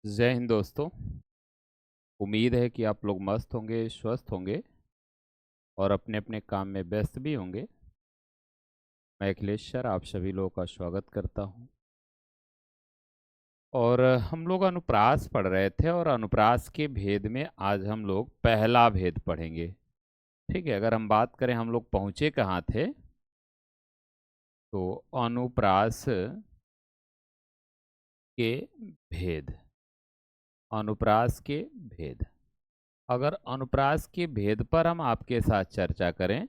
जय हिंद दोस्तों। उम्मीद है कि आप लोग मस्त होंगे, स्वस्थ होंगे और अपने अपने काम में व्यस्त भी होंगे। मैं अखिलेश सर आप सभी लोगों का स्वागत करता हूं। और हम लोग अनुप्रास पढ़ रहे थे और अनुप्रास के भेद में आज हम लोग पहला भेद पढ़ेंगे। ठीक है, अगर हम बात करें हम लोग पहुंचे कहाँ थे, तो अनुप्रास के भेद। अनुप्रास के भेद। अगर अनुप्रास के भेद पर हम आपके साथ चर्चा करें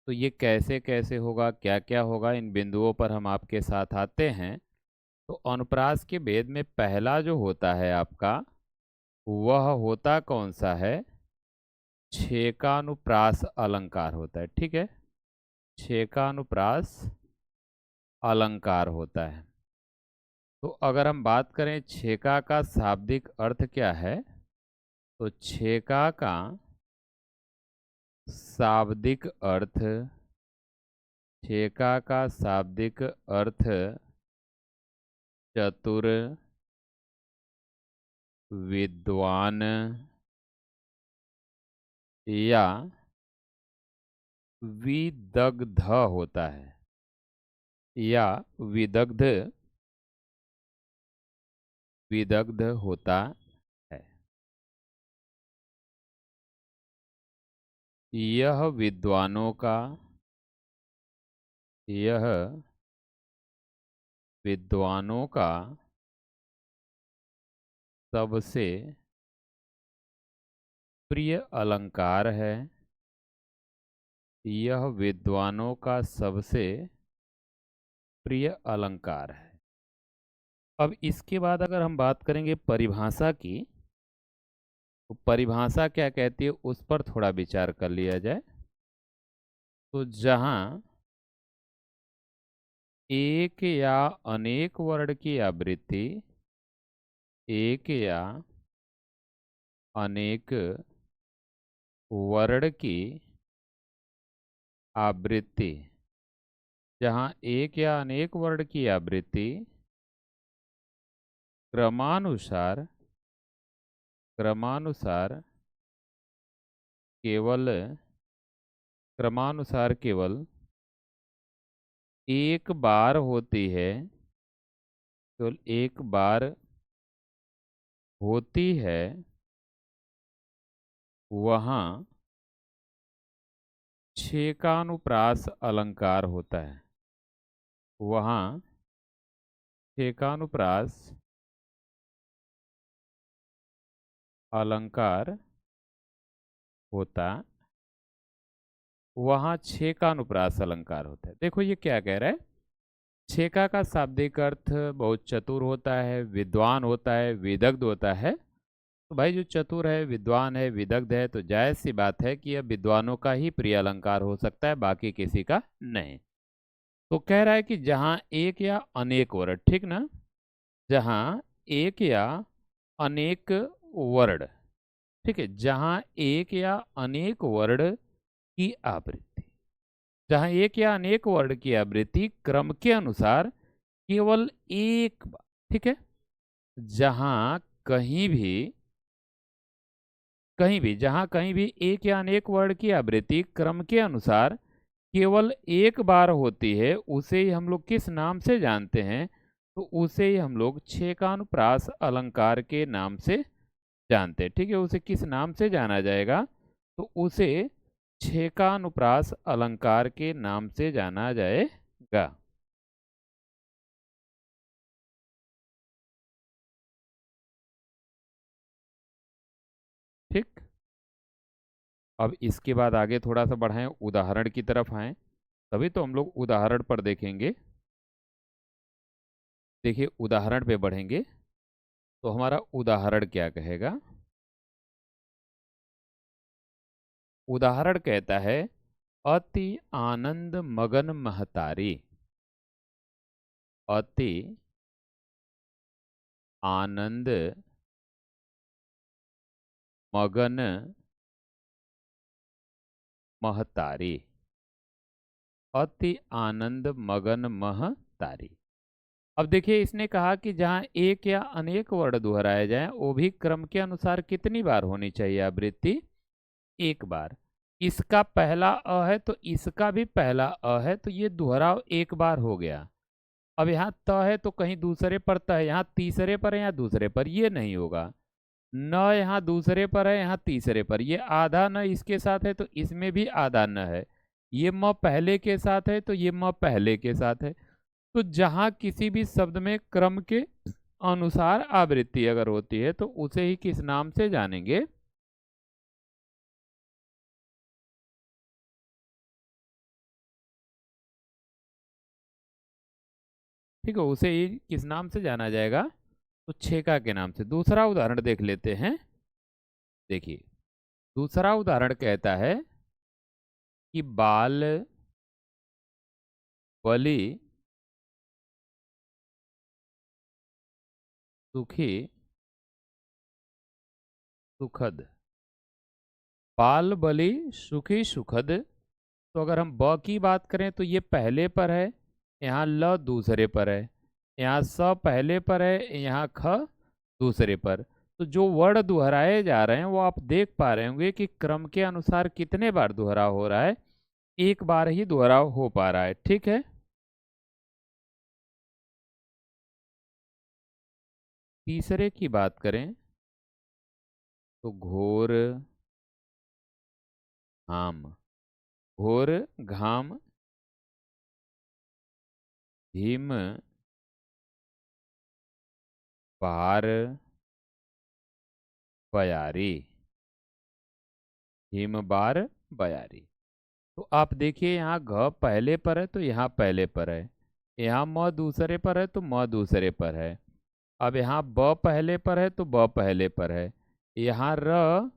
तो ये कैसे कैसे होगा, क्या क्या होगा, इन बिंदुओं पर हम आपके साथ आते हैं। तो अनुप्रास के भेद में पहला जो होता है आपका, वह होता कौन सा है? छेकानुप्रास अलंकार होता है। ठीक है, छेकानुप्रास अलंकार होता है। तो अगर हम बात करें छेका का शाब्दिक अर्थ क्या है, तो छेका का शाब्दिक अर्थ, छेका का शाब्दिक अर्थ चतुर, विद्वान या विदग्ध होता है, या विदग्ध विदग्ध होता है। यह विद्वानों का, यह विद्वानों का सबसे प्रिय अलंकार है। यह विद्वानों का सबसे प्रिय अलंकार है। अब इसके बाद अगर हम बात करेंगे परिभाषा की, तो परिभाषा क्या कहती है उस पर थोड़ा विचार कर लिया जाए। तो जहां एक या अनेक वर्ण की आवृत्ति, एक या अनेक वर्ण की आवृत्ति, जहां एक या अनेक वर्ण की आवृत्ति क्रमानुसार क्रमानुसार केवल क्रमानुसार केवल एक बार होती है, केवल एक बार होती है, वहाँ छेकानुप्रास अलंकार होता है। वहाँ छेकानुप्रास अलंकार होता, वहाँ छेकानुप्रास अलंकार होता है। देखो ये क्या कह रहा है, छेका का शाब्दिक अर्थ बहुत चतुर होता है, विद्वान होता है, विदग्ध होता है। तो भाई जो चतुर है, विद्वान है, विदग्ध है, तो जायज सी बात है कि यह विद्वानों का ही प्रिय अलंकार हो सकता है, बाकी किसी का नहीं। तो कह रहा है कि जहाँ एक या अनेक वर्ण, ठीक ना, जहाँ एक या अनेक वर्ण, ठीक है, जहाँ एक या अनेक वर्ण की आवृत्ति, जहाँ एक या अनेक वर्ण की आवृत्ति क्रम के अनुसार केवल एक बार, ठीक है, जहाँ कहीं भी जहाँ कहीं भी एक या अनेक वर्ण की आवृत्ति क्रम के अनुसार केवल एक बार होती है, उसे ही हम लोग किस नाम से जानते हैं? तो उसे ही हम लोग छेकानुप्रास अलंकार के नाम से जानते हैं। ठीक है, उसे किस नाम से जाना जाएगा? तो उसे छेकानुप्रास अलंकार के नाम से जाना जाएगा। ठीक, अब इसके बाद आगे थोड़ा सा बढ़ाएं, उदाहरण की तरफ आए, तभी तो हम लोग उदाहरण पर देखेंगे। देखिए उदाहरण पे बढ़ेंगे तो हमारा उदाहरण क्या कहेगा? उदाहरण कहता है अति आनंद मगन महतारी। अति आनंद मगन महतारी। अति आनंद मगन महतारी। अब देखिए इसने कहा कि जहाँ एक या अनेक वर्ण दोहराए जाएं वो भी क्रम के अनुसार कितनी बार होनी चाहिए आवृत्ति? एक बार। इसका पहला अ है तो इसका भी पहला अ है, तो ये दोहराव एक बार हो गया। अब यहाँ त है तो कहीं दूसरे पर त है, यहाँ तीसरे पर है या दूसरे पर, ये नहीं होगा। न यहाँ दूसरे पर है, यहाँ तीसरे पर, ये आधा न इसके साथ है तो इसमें भी आधा न है। ये म पहले के साथ है तो ये म पहले के साथ है। तो जहाँ किसी भी शब्द में क्रम के अनुसार आवृत्ति अगर होती है तो उसे ही किस नाम से जानेंगे? ठीक है, उसे ही किस नाम से जाना जाएगा? तो छेका के नाम से। दूसरा उदाहरण देख लेते हैं। देखिए, दूसरा उदाहरण कहता है कि बाल बलि सुखी सुखद। बाल बलि सुखी सुखद। तो अगर हम ब की बात करें तो ये पहले पर है, यहाँ ल दूसरे पर है, यहाँ स पहले पर है, यहाँ ख दूसरे पर। तो जो वर्ण दोहराए जा रहे हैं वो आप देख पा रहे होंगे कि क्रम के अनुसार कितने बार दोहराव हो रहा है? एक बार ही दोहराव हो पा रहा है। ठीक है। तीसरे की बात करें तो घोर घाम। घोर घाम हिम बार बयारी। हिम बार बयारी। तो आप देखिए यहाँ घ पहले पर है तो यहाँ पहले पर है, यहाँ म दूसरे पर है तो म दूसरे पर है। अब यहाँ ब पहले पर है तो ब पहले पर है, यहाँ र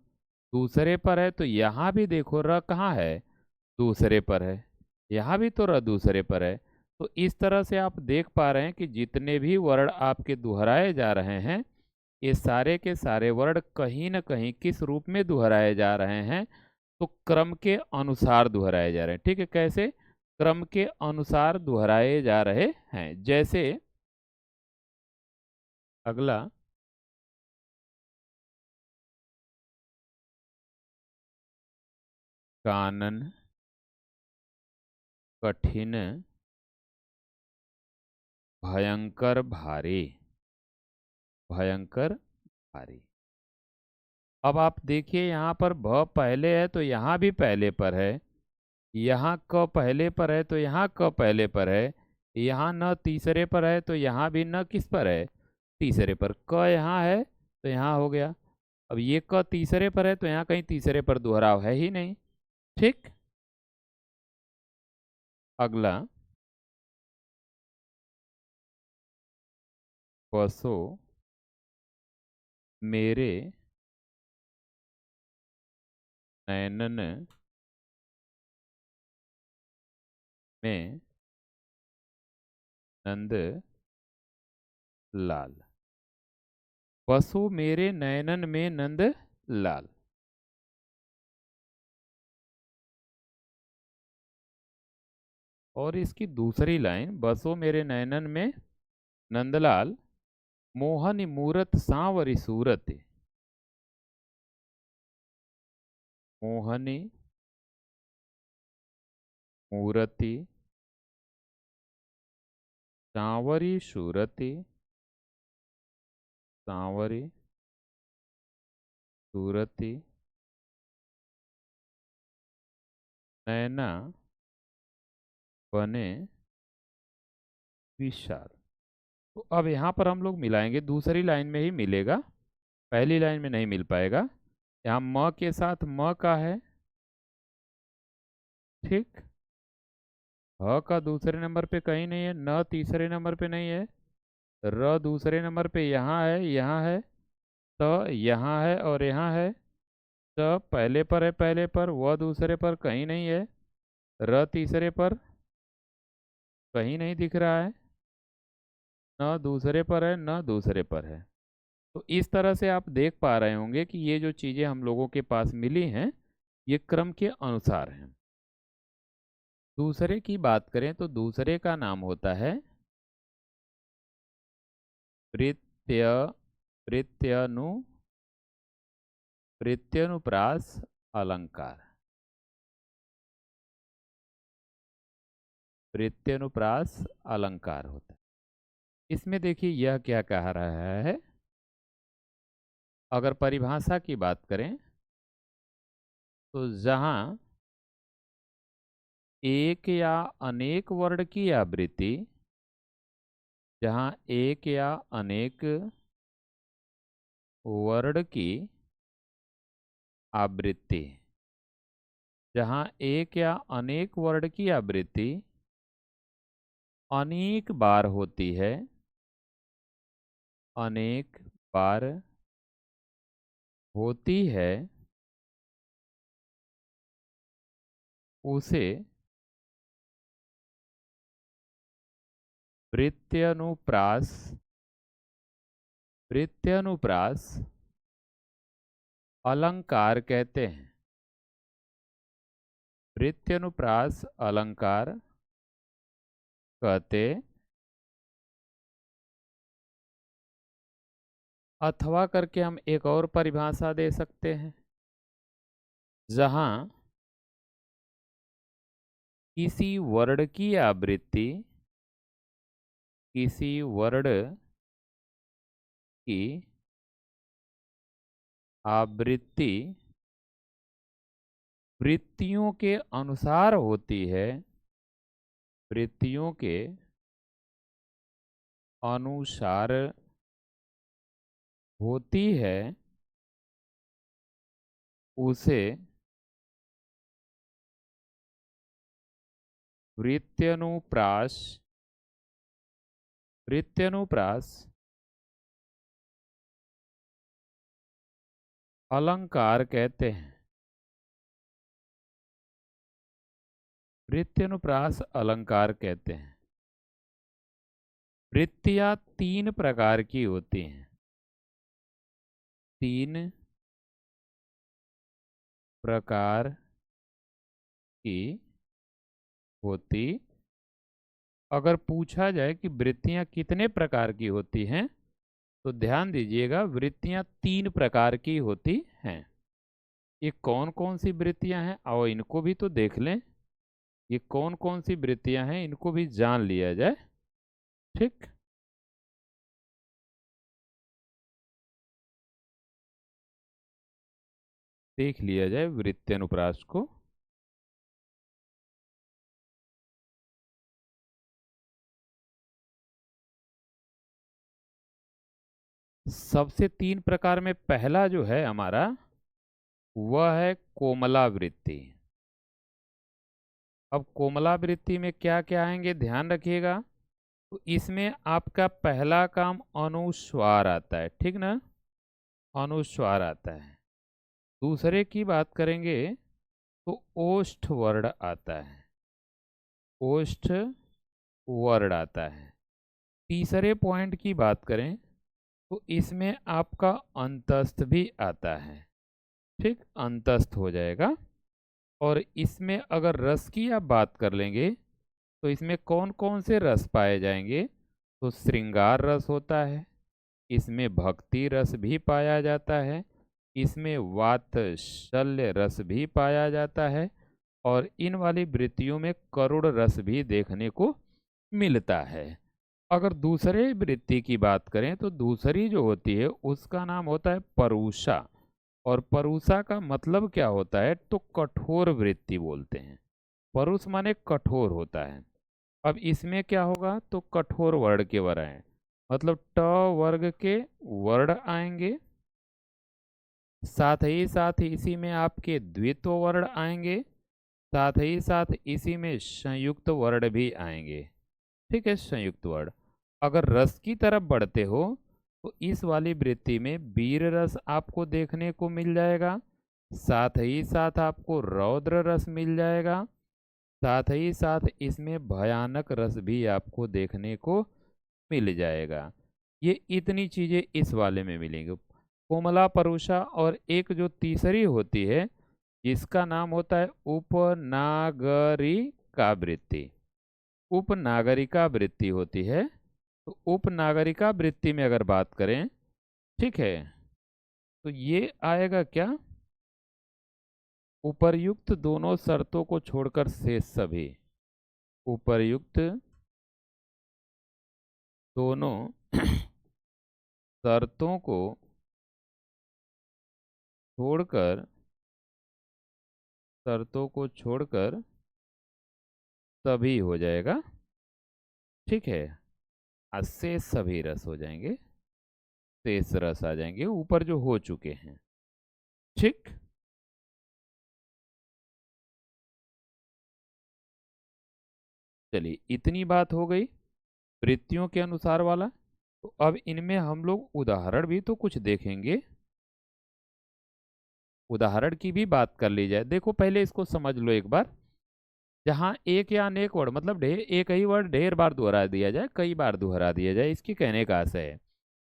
दूसरे पर है तो यहाँ भी देखो र कहाँ है? दूसरे पर है, यहाँ भी तो र दूसरे पर है। तो इस तरह से आप देख पा रहे हैं कि जितने भी वर्ण आपके दोहराए जा रहे हैं ये सारे के सारे वर्ण कहीं न कहीं किस रूप में दोहराए जा रहे हैं? तो क्रम के अनुसार दोहराए जा रहे हैं। ठीक है, कैसे? क्रम के अनुसार दोहराए जा रहे हैं। जैसे अगला, कानन कठिन भयंकर भारी। भयंकर भारी। अब आप देखिए यहाँ पर भ पहले है तो यहाँ भी पहले पर है, यहाँ क पहले पर है तो यहाँ क पहले पर है, यहाँ न तीसरे पर है तो यहाँ भी न किस पर है? तीसरे पर। क यहाँ है तो यहाँ हो गया। अब ये क तीसरे पर है तो यहाँ कहीं तीसरे पर दोहराव है ही नहीं। ठीक। अगला, बसो मेरे नैनन में नंद लाल। बसो मेरे नैनन में नंद लाल। और इसकी दूसरी लाइन, बसो मेरे नैनन में नंदलाल मोहन मूरत सांवरी सूरत। मोहनी मूरति सांवरी सूरति। सांवरी सूरति नैना बने विशाल। तो अब यहाँ पर हम लोग मिलाएंगे, दूसरी लाइन में ही मिलेगा, पहली लाइन में नहीं मिल पाएगा। यहाँ म के साथ म का है। ठीक। ह का दूसरे नंबर पे कहीं नहीं है, न तीसरे नंबर पे नहीं है, र दूसरे नंबर पे यहाँ है, यहाँ है, त यहाँ है और यहाँ है, त पहले पर है, पहले पर, व दूसरे पर कहीं नहीं है, र तीसरे पर कहीं नहीं दिख रहा है, न दूसरे पर है न दूसरे पर है। तो इस तरह से आप देख पा रहे होंगे कि ये जो चीज़ें हम लोगों के पास मिली हैं ये क्रम के अनुसार हैं। दूसरे की बात करें तो दूसरे का नाम होता है वृत्य वृत्यनु वृत्यनुप्रास अलंकार। वृत्यनुप्रास अलंकार होता है। इसमें देखिए यह क्या कह रहा है, अगर परिभाषा की बात करें तो जहां एक या अनेक वर्ण की आवृत्ति, जहां एक या अनेक वर्ण की आवृत्ति, जहां एक या अनेक वर्ण की आवृत्ति अनेक बार होती है, अनेक बार होती है, उसे वृत्यनुप्रास अलंकार कहते हैं। वृत्यनुप्रास अलंकार कहते, अथवा करके हम एक और परिभाषा दे सकते हैं, जहां किसी वर्ण की आवृत्ति, किसी वर्ण की आवृत्ति वृत्तियों के अनुसार होती है, वृत्तियों के अनुसार होती है, उसे वृत्यनुप्रास अलंकार कहते हैं। वृत्यनुप्रास अलंकार कहते हैं। वृत्तियां तीन प्रकार की होती हैं, तीन प्रकार की होती। अगर पूछा जाए कि वृत्तियां कितने प्रकार की होती हैं, तो ध्यान दीजिएगा, वृत्तियां तीन प्रकार की होती हैं। ये कौन कौन सी वृत्तियां हैं, और इनको भी तो देख लें। ये कौन कौन सी वृत्तियां हैं, इनको भी जान लिया जाए। ठीक, देख लिया जाए वृत्त्यनुप्रास को। सबसे तीन प्रकार में पहला जो है हमारा, वह है कोमलावृत्ति। अब कोमलावृत्ति में क्या क्या आएंगे, ध्यान रखिएगा। तो इसमें आपका पहला काम अनुस्वार आता है, ठीक ना, अनुस्वार आता है। दूसरे की बात करेंगे तो ओष्ठ वर्ण आता है, ओष्ठ वर्ण आता है। तीसरे पॉइंट की बात करें तो इसमें आपका अंतस्थ भी आता है, ठीक, अंतस्थ हो जाएगा। और इसमें अगर रस की आप बात कर लेंगे तो इसमें कौन कौन से रस पाए जाएंगे, तो श्रृंगार रस होता है, इसमें भक्ति रस भी पाया जाता है, इसमें वात्सल्य रस भी पाया जाता है, और इन वाली वृत्तियों में करुण रस भी देखने को मिलता है। अगर दूसरे वृत्ति की बात करें तो दूसरी जो होती है उसका नाम होता है परुषा। और परुषा का मतलब क्या होता है, तो कठोर वृत्ति बोलते हैं। परुष माने कठोर होता है। अब इसमें क्या होगा, तो कठोर वर्ण के वर्ण हैं, मतलब ट वर्ग के वर्ण आएंगे, साथ ही साथ इसी में आपके द्वित्व वर्ण आएंगे, साथ ही साथ इसी में संयुक्त वर्ण भी आएंगे। ठीक है, संयुक्त वर्ण। अगर रस की तरफ बढ़ते हो तो इस वाली वृत्ति में वीर रस आपको देखने को मिल जाएगा, साथ ही साथ आपको रौद्र रस मिल जाएगा, साथ ही साथ इसमें भयानक रस भी आपको देखने को मिल जाएगा। ये इतनी चीजें इस वाले में मिलेंगी, कोमला, परुषा। और एक जो तीसरी होती है जिसका नाम होता है उपनागरिका वृत्ति, उपनागरिका वृत्ति होती है। तो उपनागरिका वृत्ति में अगर बात करें, ठीक है, तो ये आएगा क्या, उपर्युक्त दोनों शर्तों को छोड़कर शेष सभी। उपर्युक्त दोनों शर्तों को छोड़कर, शर्तों को छोड़कर सभी हो जाएगा, ठीक है। आज शेष सभी रस हो जाएंगे, शेष रस आ जाएंगे ऊपर जो हो चुके हैं, ठीक। चलिए इतनी बात हो गई वृत्तियों के अनुसार वाला। तो अब इनमें हम लोग उदाहरण भी तो कुछ देखेंगे, उदाहरण की भी बात कर ली जाए। देखो पहले इसको समझ लो एक बार। जहाँ एक या अनेक वर्ड, मतलब ढेर, एक ही वर्ड ढेर बार दोहरा दिया जाए, कई बार दोहरा दिया जाए, इसकी कहने का आशय है।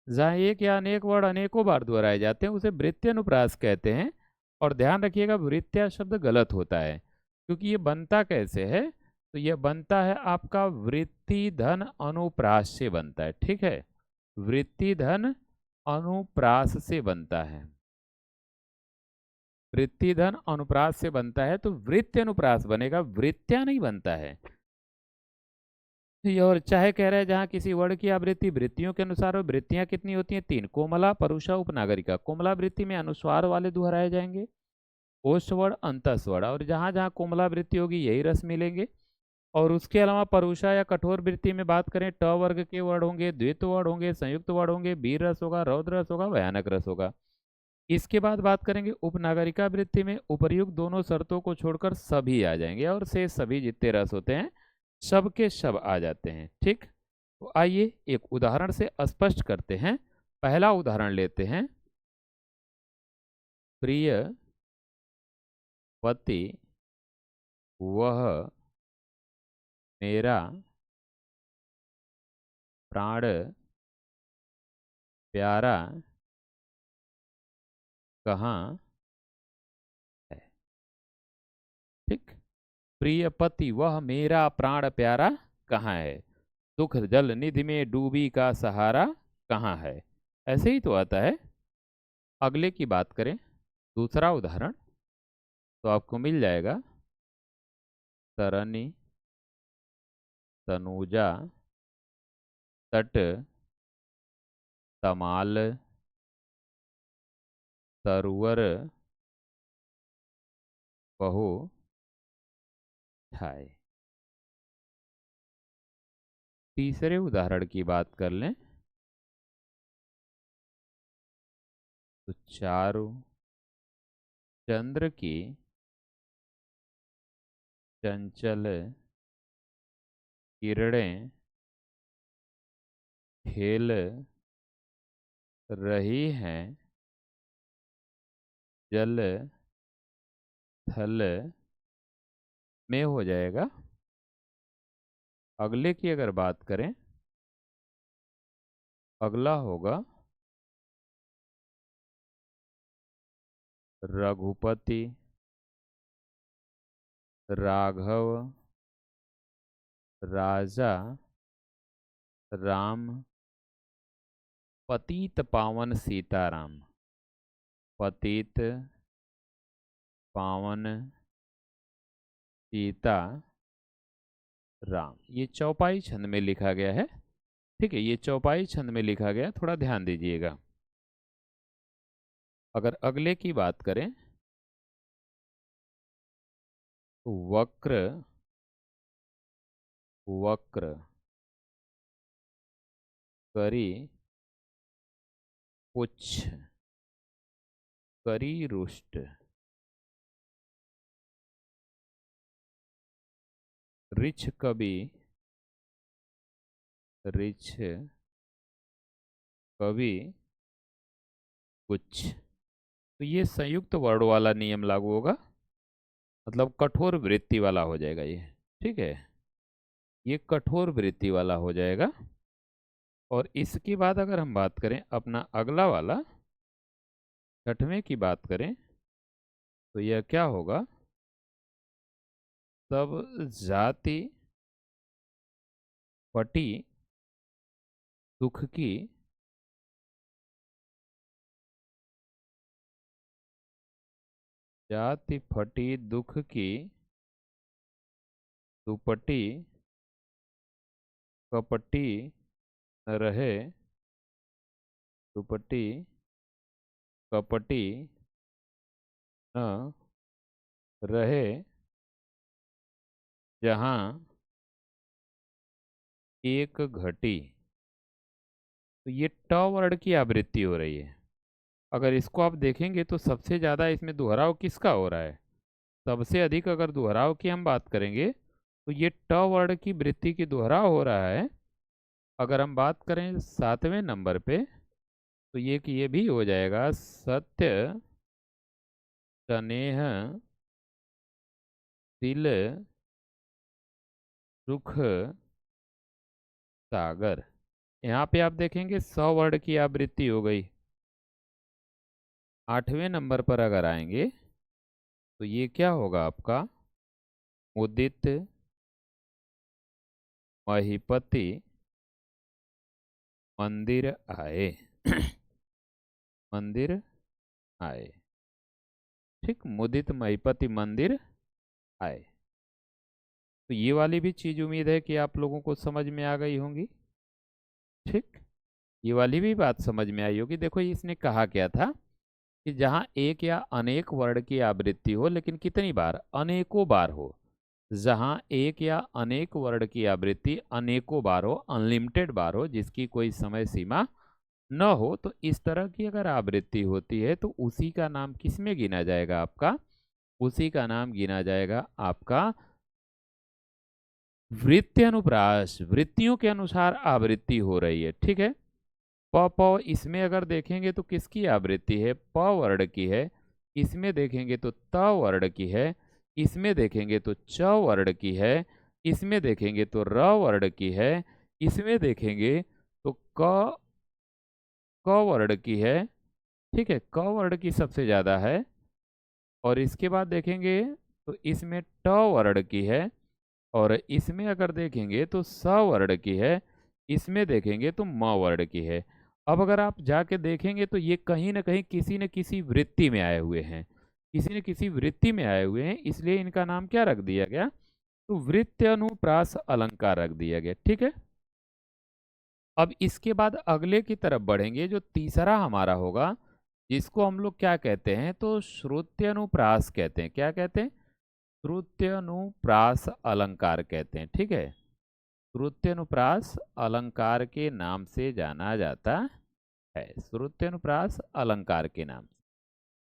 जहाँ एक या अनेक वर्ड अनेकों बार दोहराए जाते हैं उसे वृत्त्यनुप्रास कहते हैं। और ध्यान रखिएगा वृत्त्या शब्द गलत होता है, क्योंकि ये बनता कैसे है, तो ये बनता है आपका वृत्ति धन अनुप्रास से बनता है, ठीक है। वृत्ति धन अनुप्रास से बनता है, वृत्ति धन अनुप्रास से बनता है, तो वृत्ति अनुप्रास बनेगा, वृत्त्या नहीं बनता है। ये और चाहे कह रहे हैं जहाँ किसी वर्ड की आवृत्ति वृत्तियों के अनुसार हो, वृत्तियां कितनी होती हैं, 3, कोमला, परुषा, उपनागरिका। कोमला वृत्ति में अनुस्वार वाले दोहराए जाएंगे, ओष्ठवर्ण, अंतस्वर्ण, और जहाँ जहाँ कोमला वृत्ति होगी यही रस मिलेंगे। और उसके अलावा परुषा या कठोर वृत्ति में बात करें, ट वर्ग के वर्ड होंगे, द्वित वर्ड होंगे, संयुक्त वर्ड होंगे, वीर रस होगा, रौद्र रस होगा, भयानक रस होगा। इसके बाद बात करेंगे उपनागरिका वृत्ति में, उपर्युक्त दोनों शर्तों को छोड़कर सभी आ जाएंगे, और से सभी जितने रस होते हैं सब के सब आ जाते हैं, ठीक। तो आइए एक उदाहरण से स्पष्ट करते हैं। पहला उदाहरण लेते हैं, प्रिय पति वह मेरा प्राण प्यारा कहाँ है, ठीक। प्रिय पति वह मेरा प्राण प्यारा कहाँ है, दुख जल निधि में डूबी का सहारा कहाँ है। ऐसे ही तो आता है। अगले की बात करें, दूसरा उदाहरण, तो आपको मिल जाएगा, तरनी तनुजा तट तमाल तरुवर बहु ठाए। तीसरे उदाहरण की बात कर लें, तो चारु चंद्र की चंचल किरणें खेल रही हैं जल थल में हो जाएगा। अगले की अगर बात करें, अगला होगा रघुपति राघव राजा राम पतित पावन सीताराम। पतित पावन सीता राम, ये चौपाई छंद में लिखा गया है, ठीक है। ये चौपाई छंद में लिखा गया, थोड़ा ध्यान दीजिएगा। अगर अगले की बात करें, तो वक्र वक्र करी पुच्छ करी रुष्ट रिछ कवि रिछ कवि कुछ। तो ये संयुक्त वर्ण वाला नियम लागू होगा, मतलब कठोर वृत्ति वाला हो जाएगा ये, ठीक है। ये कठोर वृत्ति वाला हो जाएगा। और इसके बाद अगर हम बात करें अपना अगला वाला, छठवें की बात करें, तो यह क्या होगा, सब जाति पटी दुख की जाति फटी दुख की दुपट्टी कपटी न रहे दुपट्टी कपटी न रहे जहाँ एक घटी। तो ये ट वर्ड की आवृत्ति हो रही है। अगर इसको आप देखेंगे तो सबसे ज़्यादा इसमें दोहराव किसका हो रहा है? सबसे अधिक अगर दोहराव की हम बात करेंगे तो ये ट वर्ड की वृत्ति की दोहराव हो रहा है। अगर हम बात करें 7वें नंबर पे तो ये भी हो जाएगा सत्य स्नेह तिल सुख सागर। यहाँ पे आप देखेंगे 100 वर्ड की आवृत्ति हो गई। 8वें नंबर पर अगर आएंगे तो ये क्या होगा आपका? उदित महिपति मंदिर आए मंदिर आए। ठीक, मुदित महिपति मंदिर आए। तो ये वाली भी चीज उम्मीद है कि आप लोगों को समझ में आ गई होंगी। ठीक, ये वाली भी बात समझ में आई होगी। देखो इसने कहा क्या था कि जहाँ एक या अनेक वर्ण की आवृत्ति हो, लेकिन कितनी बार? अनेकों बार हो। जहाँ एक या अनेक वर्ण की आवृत्ति अनेकों बार हो, अनलिमिटेड बार हो, जिसकी कोई समय सीमा न हो, तो इस तरह की अगर आवृत्ति होती है तो उसी का नाम किस में गिना जाएगा आपका? उसी का नाम गिना जाएगा आपका वृत्ति अनुप्रास। वृत्तियों के अनुसार आवृत्ति हो रही है। ठीक है, प प इसमें अगर देखेंगे तो किसकी आवृत्ति है? प वर्ण की है। इसमें देखेंगे तो त वर्ण की है। इसमें देखेंगे तो च वर्ण की है। इसमें देखेंगे तो र वर्ण की है। इसमें देखेंगे तो क वर्ण की है। ठीक है, क वर्ण की सबसे ज्यादा है। और इसके बाद देखेंगे तो इसमें ट वर्ण की है। और इसमें अगर देखेंगे तो स वर्ण की है। इसमें देखेंगे तो म वर्ण की है। अब अगर आप जाके देखेंगे तो ये कहीं ना कहीं किसी न किसी वृत्ति में आए हुए हैं। किसी न किसी वृत्ति में आए हुए हैं, इसलिए इनका नाम क्या रख दिया गया? तो वृत्त्यनुप्रास अलंकार रख दिया गया। ठीक है, अब इसके बाद अगले की तरफ बढ़ेंगे, जो तीसरा हमारा होगा, जिसको हम लोग क्या कहते हैं? तो श्रुत्यनुप्रास कहते हैं। क्या कहते हैं? श्रुत्यनुप्रास अलंकार कहते हैं। ठीक है, श्रुत्यनुप्रास अलंकार के नाम से जाना जाता है। श्रुत्यनुप्रास अलंकार के नाम से।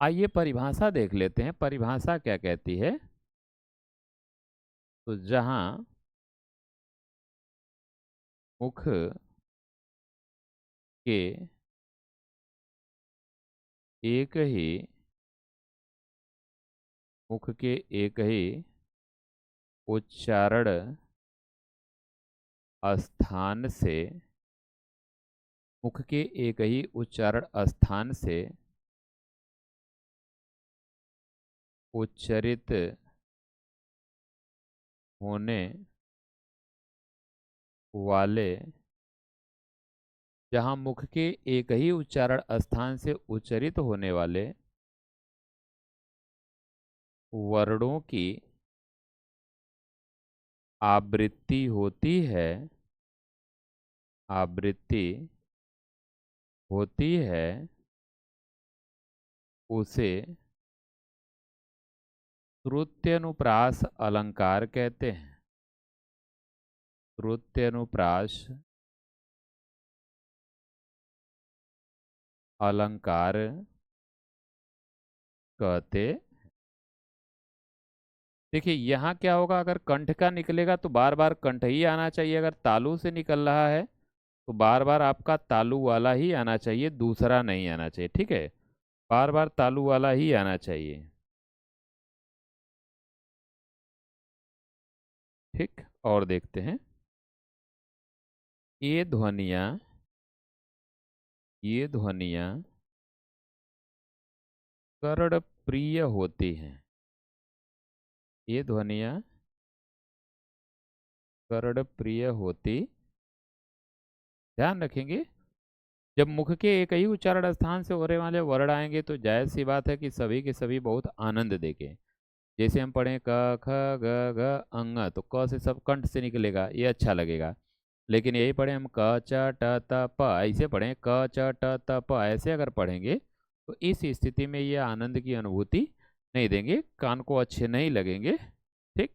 आइए परिभाषा देख लेते हैं। परिभाषा क्या कहती है? तो जहां मुख के एक ही मुख के एक ही उच्चारण स्थान से मुख के एक ही उच्चारण स्थान से उच्चरित होने वाले जहाँ मुख के एक ही उच्चारण स्थान से उच्चरित होने वाले वर्णों की आवृत्ति होती है आवृत्ति होती है उसे श्रुत्यनुप्रास अलंकार कहते हैं। श्रुत्यनुप्रास अलंकार कहते। देखिए यहाँ क्या होगा? अगर कंठ का निकलेगा तो बार बार कंठ ही आना चाहिए। अगर तालु से निकल रहा है तो बार बार आपका तालु वाला ही आना चाहिए, दूसरा नहीं आना चाहिए। ठीक है, बार बार तालु वाला ही आना चाहिए। ठीक, और देखते हैं। ये ध्वनियाँ ये ध्वनियाँ कर्ण प्रिय होती हैं। ये ध्वनियाँ कर्ण प्रिय होती ध्यान रखेंगे, जब मुख के एक ही उच्चारण स्थान से होने वाले वर्ण आएंगे तो जायज सी बात है कि सभी के सभी बहुत आनंद देंगे। जैसे हम पढ़ें क ख ग घ अंग, तो क से सब कंठ से निकलेगा, ये अच्छा लगेगा। लेकिन यही पढ़ें हम क च ट त प, ऐसे पढ़ें क च ट त प, ऐसे अगर पढ़ेंगे तो इस स्थिति में ये आनंद की अनुभूति नहीं देंगे, कान को अच्छे नहीं लगेंगे। ठीक।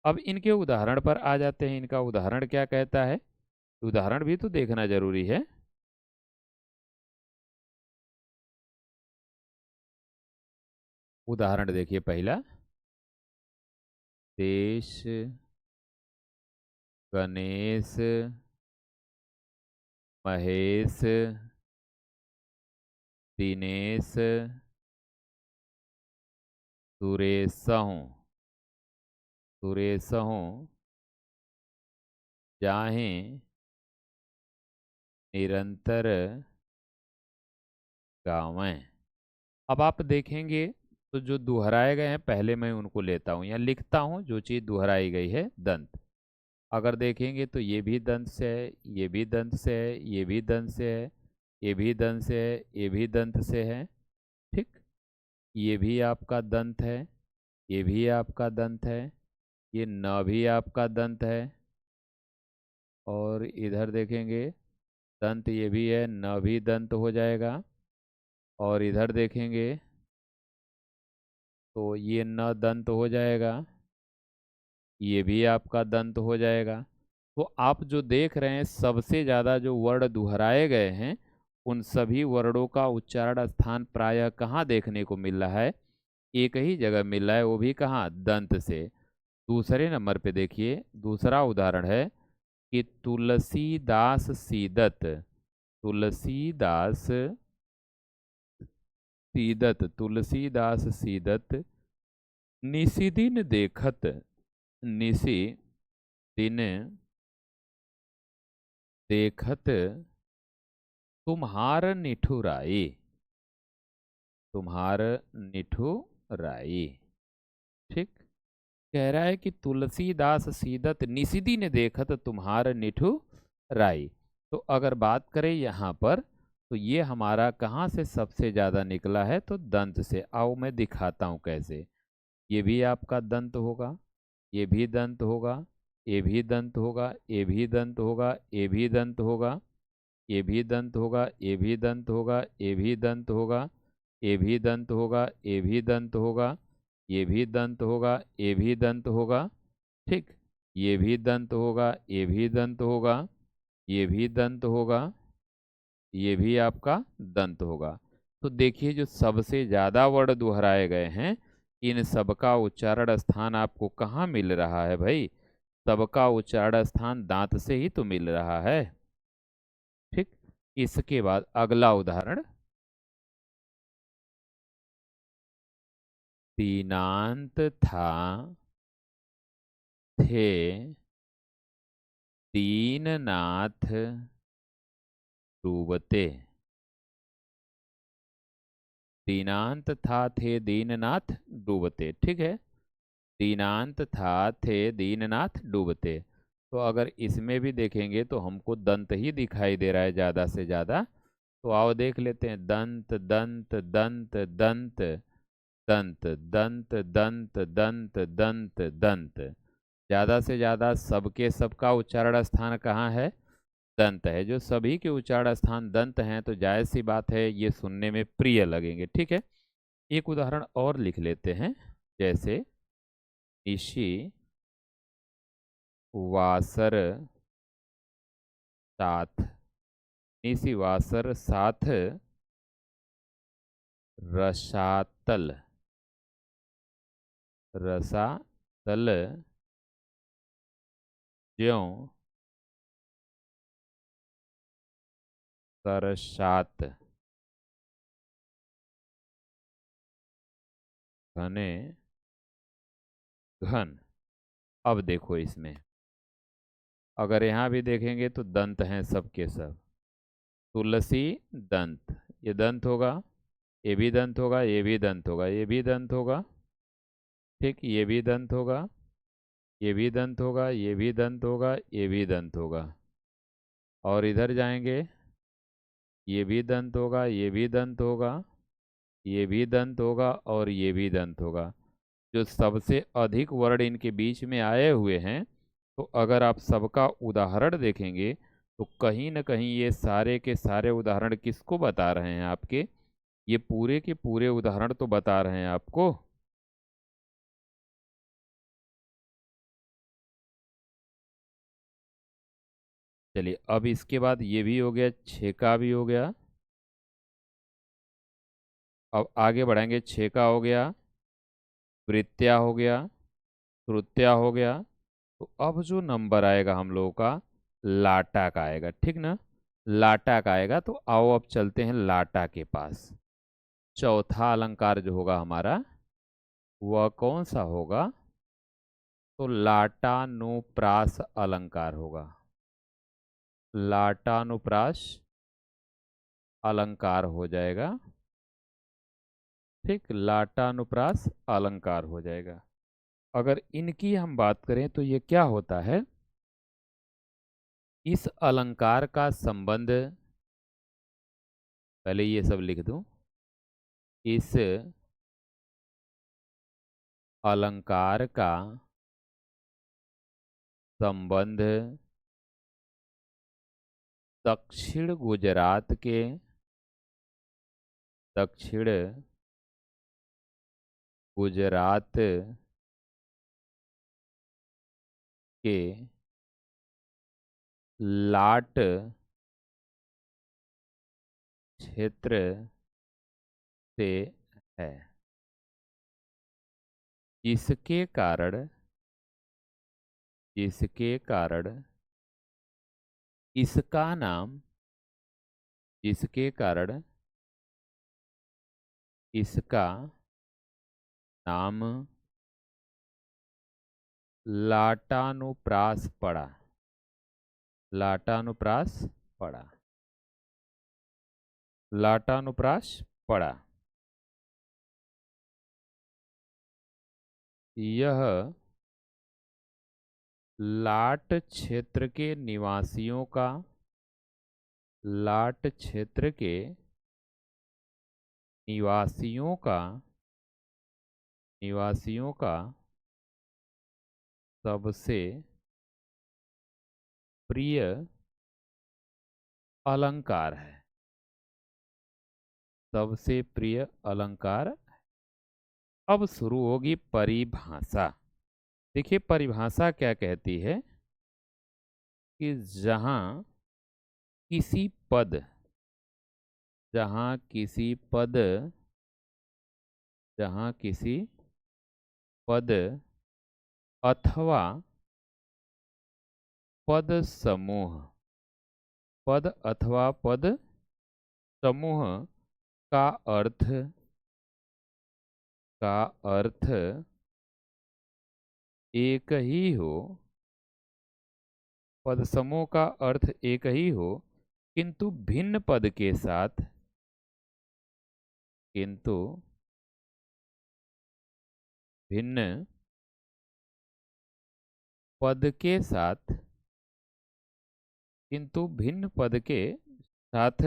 अब इनके उदाहरण पर आ जाते हैं, इनका उदाहरण क्या कहता है, उदाहरण भी तो देखना जरूरी है। उदाहरण देखिए पहला, देश, गणेश, महेश, दिनेश, सुरेशहूँ, सुरेशहूँ जाहें निरंतर गावें। अब आप देखेंगे तो जो दोहराए गए हैं पहले मैं उनको लेता हूँ या लिखता हूँ, जो चीज़ दोहराई गई है दंत। अगर देखेंगे तो ये भी दंत से है, ये भी दंत से है, ये भी दंत से है, ये भी दंत से है, ये भी दंत से है। ठीक। ये भी आपका दंत है, ये भी आपका दंत है, ये न भी आपका दंत है। और इधर देखेंगे दंत ये भी है, न भी दंत हो जाएगा। और इधर देखेंगे तो ये न दंत हो जाएगा, ये भी आपका दंत हो जाएगा। तो आप जो देख रहे हैं सबसे ज़्यादा जो वर्ण दोहराए गए हैं उन सभी वर्णों का उच्चारण स्थान प्रायः कहाँ देखने को मिल रहा है, एक ही जगह मिल रहा है, वो भी कहाँ, दंत से। दूसरे नंबर पे देखिए, दूसरा उदाहरण है कि तुलसीदास सीदत, तुलसीदास सीदत, तुलसीदास सीदत निशिदिन देखत, निशि दिन देखत तुम्हार निठुराई, तुम्हार निठुराई। ठीक। कह रहा है कि तुलसीदास सीदत निशिदी ने देखत तुम्हार निठुराई। तो अगर बात करें यहाँ पर तो ये हमारा कहाँ से सबसे ज़्यादा निकला है, तो दंत से। आओ मैं दिखाता हूँ कैसे। ये भी आपका दंत होगा, ये भी दंत होगा, ये भी दंत होगा, ये भी दंत होगा, ये भी दंत होगा, ये भी दंत होगा, ये भी दंत होगा, ये भी दंत होगा, ये भी दंत होगा, ये भी दंत होगा, ये भी दंत होगा, ये भी दंत होगा। ठीक। ये भी दंत होगा, ये भी दंत होगा, ये भी दंत होगा, ये भी आपका दंत होगा। तो देखिए जो सबसे ज्यादा वर्ण दोहराए गए हैं इन सबका उच्चारण स्थान आपको कहाँ मिल रहा है भाई, सबका उच्चारण स्थान दांत से ही तो मिल रहा है। ठीक। इसके बाद अगला उदाहरण, दीनांत था थे दीननाथ डूबते, दीनांत था थे दीननाथ डूबते। ठीक है, दीनांत था थे दीननाथ डूबते। तो अगर इसमें भी देखेंगे तो हमको दंत ही दिखाई दे रहा है ज़्यादा से ज़्यादा। तो आओ देख लेते हैं, दंत दंत दंत दंत दंत दंत दंत दंत दंत दंत। ज़्यादा से ज़्यादा सबके सबका उच्चारण स्थान कहाँ है, दंत है। जो सभी के उच्चारण स्थान दंत हैं तो जायज़ सी बात है ये सुनने में प्रिय लगेंगे। ठीक है, एक उदाहरण और लिख लेते हैं, जैसे निशि वासर साथ, निशि वासर साथ रसातल, रसातल ज्यों सरसात घने घन। अब देखो इसमें अगर यहाँ भी देखेंगे तो दंत हैं सबके सब। तुलसी दंत, ये दंत होगा, ये भी दंत होगा, ये भी दंत होगा, ये भी दंत होगा। ठीक, ये भी दंत होगा, ये भी दंत होगा, ये भी दंत होगा, ये भी दंत होगा। और इधर जाएंगे, ये भी दंत होगा, ये भी दंत होगा, ये भी दंत होगा और ये भी दंत होगा। जो सबसे अधिक वर्ण इनके बीच में आए हुए हैं, तो अगर आप सबका उदाहरण देखेंगे तो कहीं ना कहीं ये सारे के सारे उदाहरण किसको बता रहे हैं आपके, ये पूरे के पूरे उदाहरण तो बता रहे हैं आपको। चलिए अब इसके बाद ये भी हो गया, छेका भी हो गया। अब आगे बढ़ाएंगे, छेका हो गया, वृत्या हो गया, श्रुत्या हो गया। तो अब जो नंबर आएगा हम लोगों का, लाटा का आएगा, ठीक ना। लाटा का आएगा, तो आओ अब चलते हैं लाटा के पास। चौथा अलंकार जो होगा हमारा, वह कौन सा होगा, तो लाटानुप्रास अलंकार होगा। लाटानुप्रास अलंकार हो जाएगा, ठीक, लाटानुप्रास अलंकार हो जाएगा। अगर इनकी हम बात करें तो ये क्या होता है, इस अलंकार का संबंध, पहले ये सब लिख दूं, इस अलंकार का संबंध दक्षिण गुजरात के, दक्षिण गुजरात के लाट क्षेत्र से है, जिसके कारण, जिसके कारण इसका नाम, जिसके कारण इसका नाम लाटानुप्रास पड़ा, लाटानुप्रास पड़ा, लाटानुप्रास पड़ा। यह लाट क्षेत्र के निवासियों का, लाट क्षेत्र के निवासियों का, निवासियों का सबसे प्रिय अलंकार है, सबसे प्रिय अलंकार। अब शुरू होगी परिभाषा। देखिए परिभाषा क्या कहती है, कि जहां किसी पद, जहां किसी पद, जहां किसी पद अथवा पद समूह, पद अथवा पद समूह का अर्थ, का अर्थ एक ही हो, पद समूह का अर्थ एक ही हो, किंतु भिन्न पद के साथ, किंतु भिन्न पद के साथ, किंतु भिन्न पद के साथ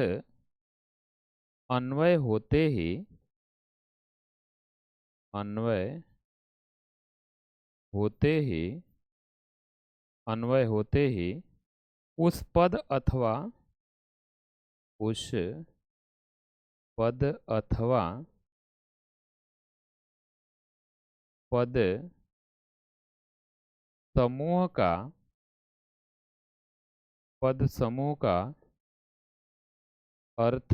अन्वय होते ही, अन्वय होते ही, अन्वय होते ही उस पद अथवा, उस पद अथवा पद समूह का, पद समूह का अर्थ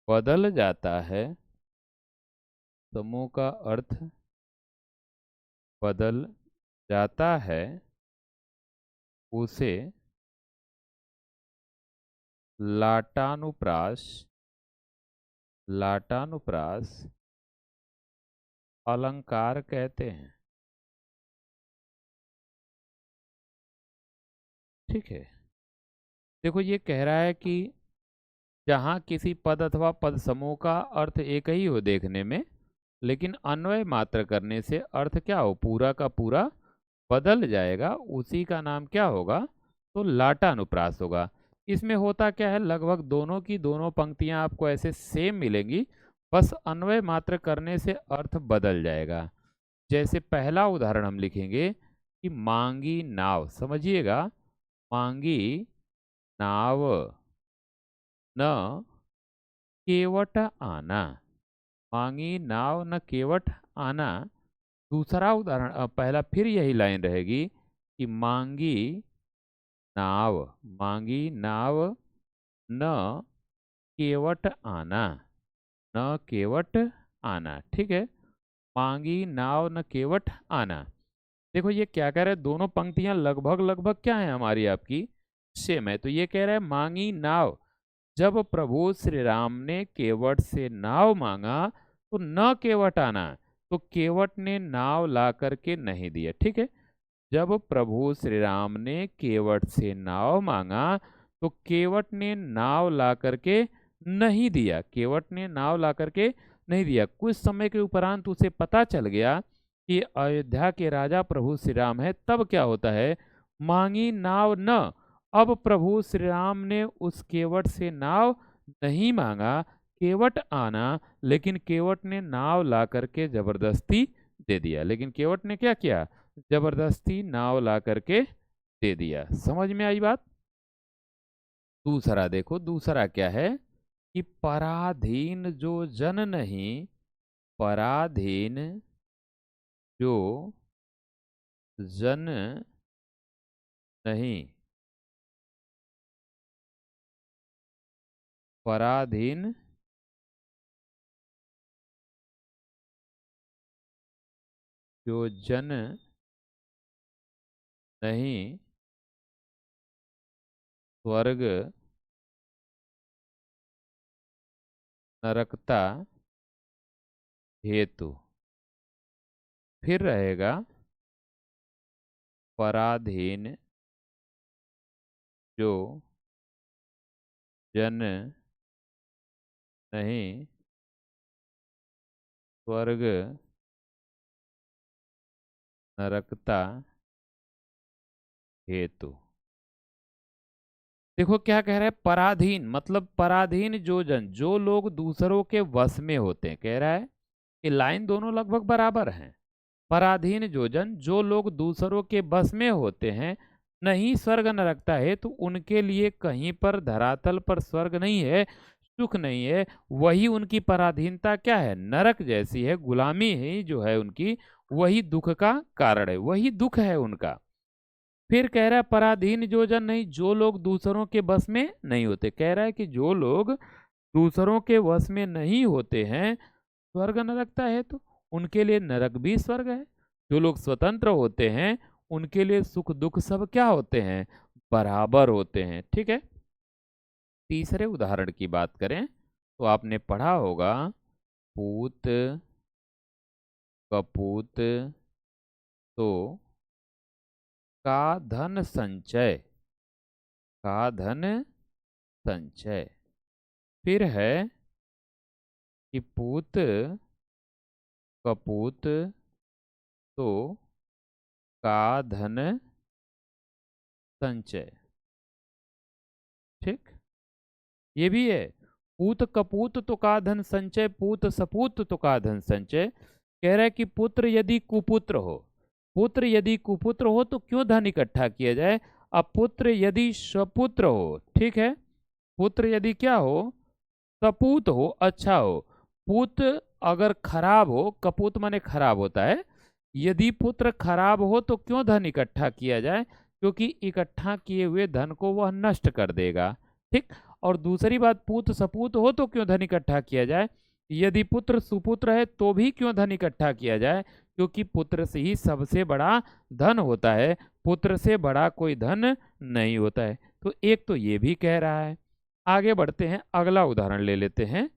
बदल जाता है, समूह का अर्थ बदल जाता है, उसे लाटानुप्रास, लाटानुप्रास अलंकार कहते हैं। ठीक है, देखो ये कह रहा है कि जहाँ किसी पद अथवा पद समूह का अर्थ एक ही हो देखने में, लेकिन अन्वय मात्र करने से अर्थ क्या हो, पूरा का पूरा बदल जाएगा, उसी का नाम क्या होगा, तो लाटा अनुप्रास होगा। इसमें होता क्या है, लगभग दोनों की दोनों पंक्तियां आपको ऐसे सेम मिलेंगी, बस अन्वय मात्र करने से अर्थ बदल जाएगा। जैसे पहला उदाहरण हम लिखेंगे कि मांगी नाव, समझिएगा, मांगी नाव न केवट आना, मांगी नाव न केवट आना। दूसरा उदाहरण, पहला फिर यही लाइन रहेगी कि मांगी नाव, मांगी नाव न केवट आना, न केवट आना, ठीक है। मांगी नाव न केवट आना। देखो ये क्या कह रहा है, दोनों पंक्तियां लगभग लगभग क्या है हमारी आपकी, सेम है। तो ये कह रहा है मांगी नाव, जब प्रभु श्री राम ने केवट से नाव मांगा तो न केवट आना, तो केवट ने नाव ला करके नहीं दिया, ठीक है। जब प्रभु श्री राम ने केवट से नाव मांगा तो केवट ने नाव ला करके नहीं दिया, केवट ने नाव ला करके नहीं दिया। कुछ समय के उपरांत उसे पता चल गया कि अयोध्या के राजा प्रभु श्री राम है, तब क्या होता है, मांगी नाव न, अब प्रभु श्री राम ने उस केवट से नाव नहीं मांगा, केवट आना, लेकिन केवट ने नाव ला करके जबरदस्ती दे दिया। लेकिन केवट ने क्या किया, जबरदस्ती नाव ला करके दे दिया। समझ में आई बात। दूसरा देखो, दूसरा क्या है कि पराधीन जो जन नहीं, पराधीन जो जन नहीं, पराधीन जो जन नहीं, स्वर्ग नरकता हेतु। फिर रहेगा पराधीन जो जन नहीं, स्वर्ग नरकता हेतु। देखो क्या कह रहा है, पराधीन मतलब पराधीन जो जन, जो लोग दूसरों के वश में होते हैं, कह रहा है कि लाइन दोनों लगभग बराबर हैं। पराधीन जो जन, जो लोग दूसरों के बस में होते हैं, नहीं स्वर्ग नरकता है, तो उनके लिए कहीं पर धरातल पर स्वर्ग नहीं है, सुख नहीं है। वही उनकी पराधीनता क्या है, नरक जैसी है, गुलामी ही जो है उनकी, वही दुख का कारण है, वही दुख है उनका। फिर कह रहा है पराधीन जो जन नहीं, जो लोग दूसरों के बस में नहीं होते, कह रहा है कि जो लोग दूसरों के वश में नहीं होते हैं, स्वर्ग नरकता है, तो उनके लिए नरक भी स्वर्ग है। जो लोग स्वतंत्र होते हैं उनके लिए सुख दुख सब क्या होते हैं, बराबर होते हैं, ठीक है। तीसरे उदाहरण की बात करें तो आपने पढ़ा होगा पूत कपूत तो का धन संचय, का धन संचय। फिर है कि पूत कपूत तो का धन संचय, ठीक। ये भी है, पूत कपूत तो का धन संचय, पूत सपूत तो का धन संचय। कह रहा है कि पुत्र यदि कुपुत्र हो, पुत्र यदि कुपुत्र हो तो क्यों धन इकट्ठा किया जाए। अब पुत्र यदि सपुत्र हो, ठीक है, पुत्र यदि क्या हो, सपूत हो, अच्छा हो। पुत अगर खराब हो, कपूत माने खराब होता है, यदि पुत्र खराब हो तो क्यों धन इकट्ठा किया जाए, क्योंकि इकट्ठा किए हुए धन को वह नष्ट कर देगा, ठीक। और दूसरी बात, पूत सपूत हो तो क्यों धन इकट्ठा किया जाए, यदि पुत्र सुपुत्र है तो भी क्यों धन इकट्ठा किया जाए, क्योंकि पुत्र से ही सबसे बड़ा धन होता है, पुत्र से बड़ा कोई धन नहीं होता है। तो एक तो ये भी कह रहा है। आगे बढ़ते हैं, अगला उदाहरण ले लेते हैं।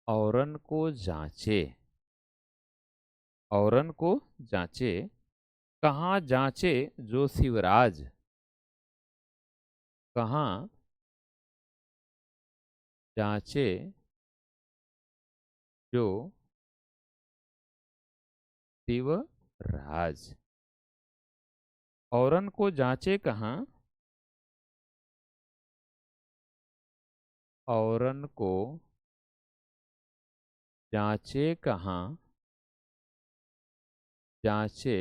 औरन को जांचे, औरन को जांचे, कहाँ जांचे जो शिवराज, कहाँ जांचे जो शिवराज। औरन को जांचे कहाँ, औरन को जांचे कहाँ, जांचे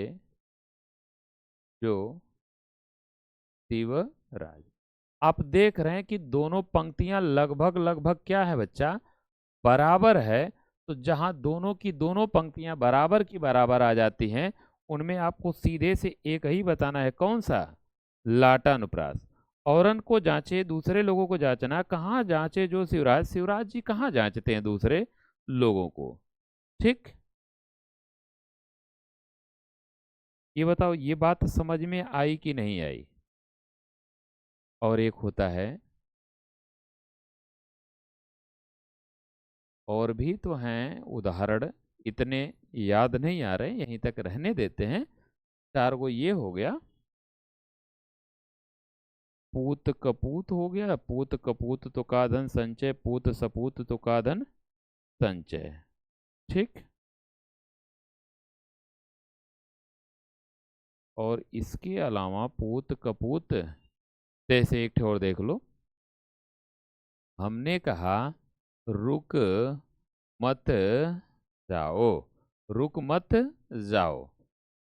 जो शिवराज। आप देख रहे हैं कि दोनों पंक्तियां लगभग लगभग क्या है बच्चा, बराबर है। तो जहां दोनों की दोनों पंक्तियां बराबर की बराबर आ जाती हैं, उनमें आपको सीधे से एक ही बताना है, कौन सा, लाटानुप्रास। औरन को जांचे, दूसरे लोगों को जांचना, कहाँ जांचे जो शिवराज, शिवराज जी कहाँ जांचते हैं दूसरे लोगों को। ठीक, ये बताओ, ये बात समझ में आई कि नहीं आई। और एक होता है, और भी तो हैं उदाहरण, इतने याद नहीं आ रहे, यहीं तक रहने देते हैं। चार गो ये हो गया, पूत कपूत हो गया, पूत कपूत तो का धन संचय, पूत सपूत तो का धन संचय। ठीक, और इसके अलावा पूत कपूत, जैसे एक और देख लो, हमने कहा रुक मत जाओ, रुक मत जाओ।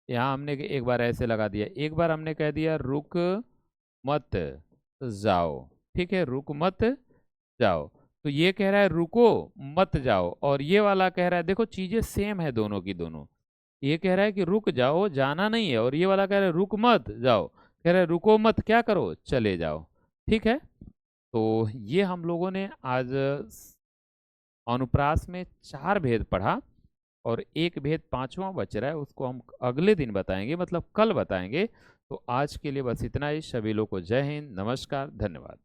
यहाँ हमने एक बार ऐसे लगा दिया, एक बार हमने कह दिया रुक मत जाओ। ठीक है, रुक मत जाओ। तो ये कह रहा है रुको मत जाओ, और ये वाला कह रहा है, देखो चीजें सेम है दोनों की दोनों। ये कह रहा है कि रुक जाओ, जाना नहीं है, और ये वाला कह रहा है रुक मत जाओ, कह रहा है रुको मत क्या करो, चले जाओ। ठीक है, तो ये हम लोगों ने आज अनुप्रास में 4 भेद पढ़ा, और एक भेद 5वां बच रहा है, उसको हम अगले दिन बताएंगे, मतलब कल बताएंगे। तो आज के लिए बस इतना ही। सभी लोग को जय हिंद, नमस्कार, धन्यवाद।